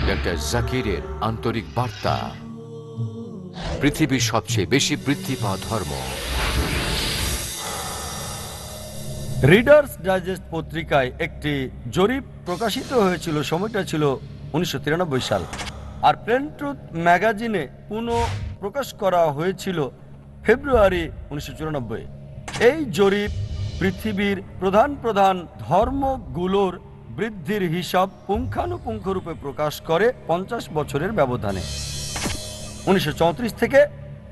Doctor জাকিরের আন্তরিক বার্তা। পৃথিবীর সবচেয়ে বেশি বৃদ্ধি পাওয়া ধর্ম। রিডার্স ডাইজেস্ট পত্রিকায় একটি জরিপ প্রকাশিত হয়েছিল, সময়টা ছিল 1993 সাল, আর প্লেন ট্রুথ ম্যাগাজিনে পুনঃ প্রকাশ করা হয়েছিল ফেব্রুয়ারি 1994। এই জরিপ পৃথিবীর প্রধান প্রধান ধর্মগুলোর বৃদ্ধির হিসাব পুঙ্খানুপুঙ্খরূপে প্রকাশ করে 50 বছরের ব্যবধানে, 1934 থেকে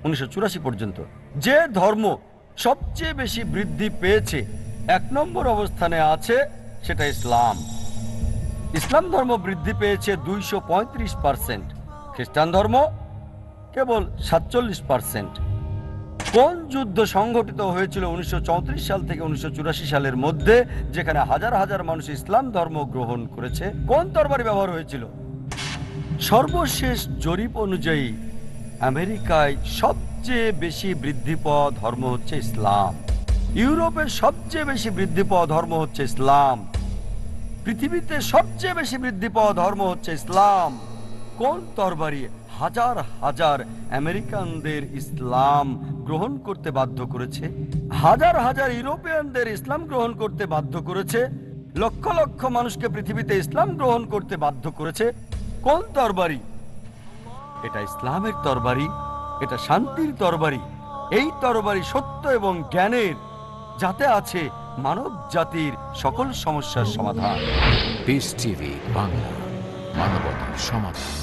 1984 পর্যন্ত। যে ধর্ম সবচেয়ে বেশি বৃদ্ধি পেয়েছে, 1 নম্বর অবস্থানে আছে, সেটা ইসলাম। ইসলাম ধর্ম বৃদ্ধি পেয়েছে 235%, খ্রিস্টান ধর্ম কেবল 47%। কোন যুদ্ধ সংঘটিত হয়েছিল 1934 সাল থেকে 1984 সালের মধ্যে, যেখানে হাজার হাজার মানুষ ইসলাম ধর্ম গ্রহণ করেছে? কোন তরবারি ব্যবহার হয়েছিল? সর্বশেষ জরিপ অনুযায়ী আমেরিকায় সবচেয়ে বেশি বৃদ্ধি পাওয়া ধর্ম হচ্ছে ইসলাম। ইউরোপে সবচেয়ে বেশি বৃদ্ধি পাওয়া ধর্ম হচ্ছে ইসলাম। পৃথিবীতে সবচেয়ে বেশি বৃদ্ধি পাওয়া ধর্ম হচ্ছে ইসলাম। কোন তরবারি হাজার হাজার আমেরিকানদের ইসলাম গ্রহণ করতে বাধ্য করেছে? হাজার হাজার ইউরোপিয়ানদের ইসলাম গ্রহণ করতে বাধ্য করেছে। লক্ষ লক্ষ মানুষকে পৃথিবীতে ইসলাম গ্রহণ করতে বাধ্য করেছে। কোন তরবারি? এটা ইসলামের তরবারি, এটা শান্তির তরবারি। এই তরবারি সত্য এবং জ্ঞানের, যাতে আছে মানব জাতির সকল সমস্যার সমাধান। পিস টিভি বাংলা, মানবতার সমাধান।